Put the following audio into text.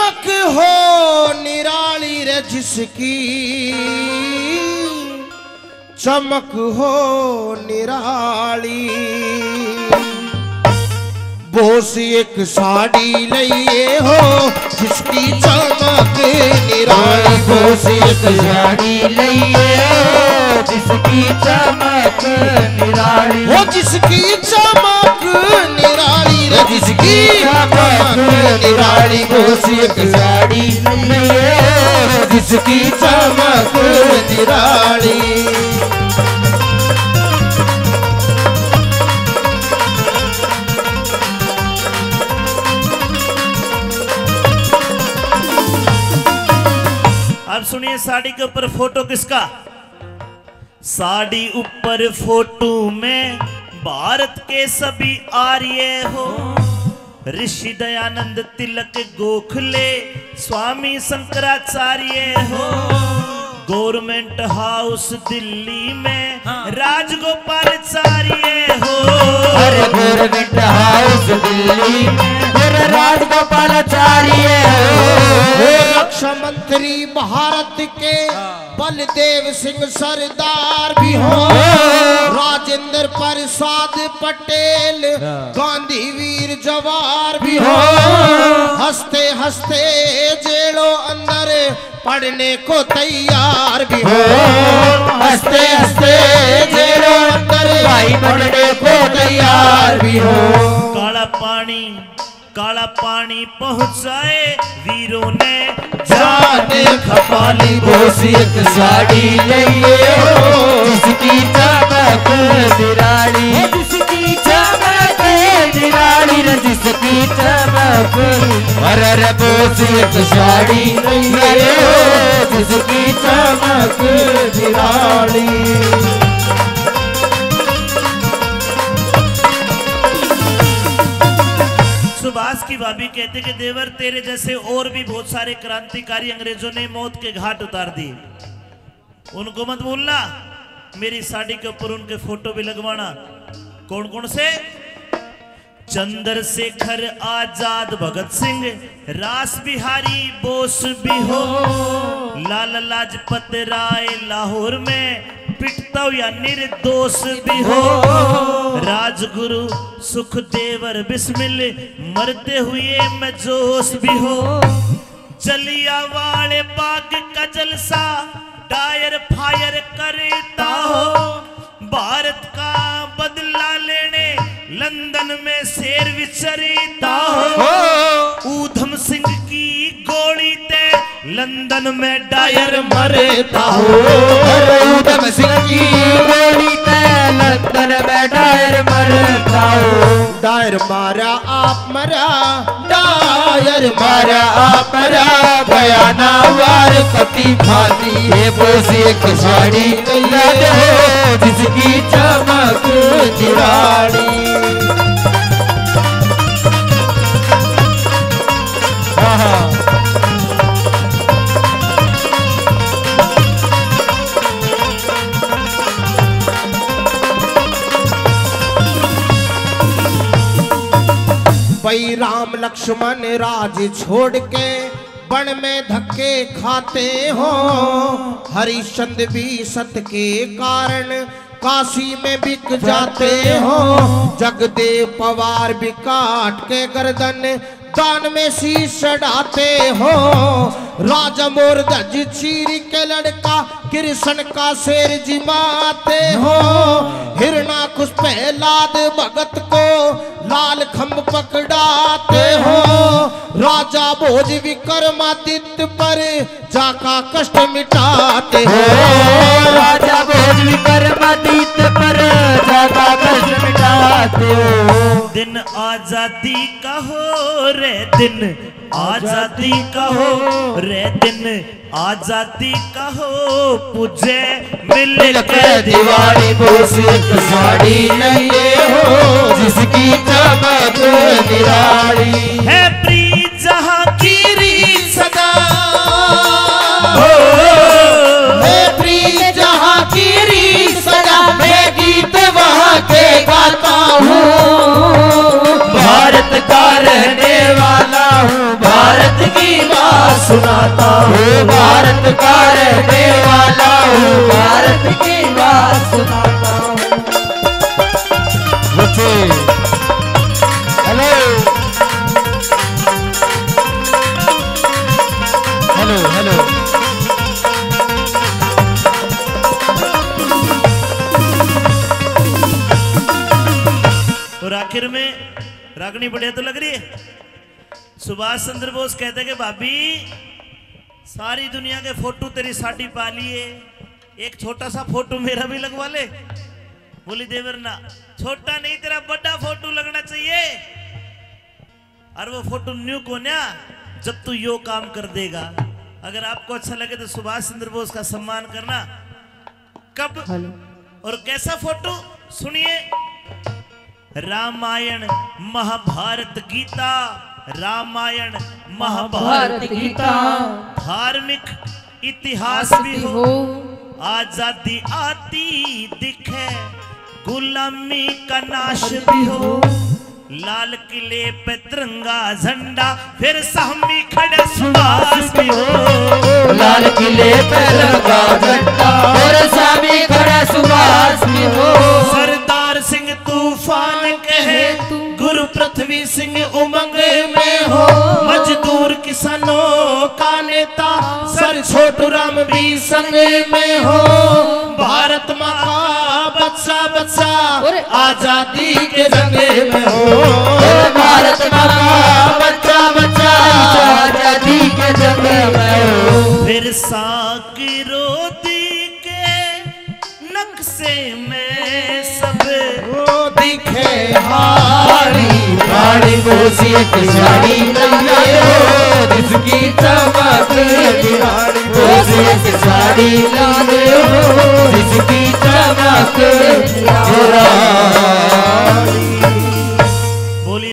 चमक हो निराली रे जिसकी चमक हो निराली बोस एक साड़ी लइए हो जिसकी चमक निराली बोस एक साड़ी लइए हो जिसकी चमक निराली हो जिसकी चमक निराली रे जिसकी चमक निराली बोस एक साड़ी लइए हो जिसकी चमक निराली अब सुनिए साड़ी के ऊपर फोटो किसका। साड़ी ऊपर फोटो में भारत के सभी आर्य हो ऋषि दयानंद तिलक गोखले स्वामी शंकराचार्य हो गवर्नमेंट हाउस दिल्ली में राजगोपालाचार्य हो अरे गवर्नमेंट हाउस दिल्ली में राजगोपालाचार्य हो रक्षा मंत्री भारत के बलदेव सिंह सरदार भी हो राजेंद्र प्रसाद पटेल गांधी वीर जवार भी हो हंसते हंसते जेलों अंदर पढ़ने को तैयार भी हो हंसते हंसते जेलों अंदर भाई पढ़ने को तैयार भी हो काला पानी पहुंचाए वीरों ने जाने खपाली बोस एक साड़ी लइए हो जिसकी चमक निराली जिसकी चमक निराली जिसकी चमक अरे बोस एक साड़ी लइए हो जिसकी चमक निराली सुभाष की भाभी कहते कि देवर तेरे जैसे और भी बहुत सारे क्रांतिकारी अंग्रेजों ने मौत के घाट उतार दिए, उनको मत भूलना। मेरी साड़ी के ऊपर उनके फोटो भी लगवाना। कौन कौन से? चंद्रशेखर आजाद, भगत सिंह, रास बिहारी बोस भी हो, लाला लाजपत राय लाहौर में पिटता या निर्दोष भी हो, राजगुरु सुखदेवर बिस्मिल मरते हुए मैं जोश भी हो, जलियांवाले बाग का जलसा डायर फायर करता हो, भारत का बदला लेने लंदन में शेर विचरता हो, ऊधम सिंह की गोली ते लंदन में डायर मरता हो, ऊधम सिंह की गोली ते लंदन में डायर मरता हो, डायर मारा आप मरा डायर मारा आप मरा गया ना वार कति भाती है बोस एक साड़ी लइए हो जिसकी चमक निराली भाई राम लक्ष्मण राज छोड़ के वन में धक्के खाते हो, हरिश्चंद्र भी सत के कारण काशी में बिक जाते हो, जगदेव पवार भी काट के गर्दन दान में शीश चढ़ाते हो, राजा मोरध्वज चीरी के लड़का कृष्ण का शेर जिमाते हो, हिरणाकुश प्रहलाद भगत को लाल खंभ पकड़ाते हो, राजा भोज विक्रमादित्य पर जाका कष्ट मिटाते हो, राजा भोज विक्रमादित्य पर जाका कष्ट मिटाते हो, दिन आजादी का हो रे दिन आजादी का हो रे दिन आजादी का हो, पूजे मिल के दिवाली बोस एक साड़ी लइए हो जिसकी चमक निराली है प्रीत जहां की रीत सदा है प्रीत जहां की रीत सदा, मैं गीत वहाँ के गाता हूँ, भारत का रहने वाला हूँ, भारत की सुनाता हूँ, भारत का रहने वाला हूँ, भारत की बात सुनाता हूँ। हेलो हेलो हेलो और आखिर में रागनी बढ़िया तो लग रही है। सुभाष चंद्र बोस कहते कि भाभी सारी दुनिया के फोटो तेरी साड़ी पा लिए, एक छोटा सा फोटो मेरा भी लगवा ले। बोली देवर ना, छोटा नहीं तेरा बड़ा फोटो लगना चाहिए। और वो फोटो न्यू को ना जब तू यो काम कर देगा। अगर आपको अच्छा लगे तो सुभाष चंद्र बोस का सम्मान करना। कब और कैसा फोटो सुनिए। रामायण महाभारत गीता, रामायण महाभारत गीता, धार्मिक इतिहास भी हो, आजादी आती दिखे, गुलामी का नाश भी हो, लाल किले पे तिरंगा झंडा, फिर सामने खड़े सुभाष भी हो। लाल किले पे तिरंगा झंडा, फिर सामने खड़ा सुभाष भी हो। सरदार सिंह तूफान कहे, गुरु पृथ्वी सिंह उमंग में हो, मजदूर किसानों का नेता सर छोटू राम भी संग में हो। भारत माँ का बच्चा बच्चा आजादी के जंग में हो, भारत माँ का बच्चा बच्चा आजादी के जंग में हो। फिर साकिरोदी के नक्शे में सब दिखे हारी गाड़ी बोसी साड़ी लाए हो, जिसकी चमक गाड़ी बोसी साड़ी लाए हो, जिसकी चमक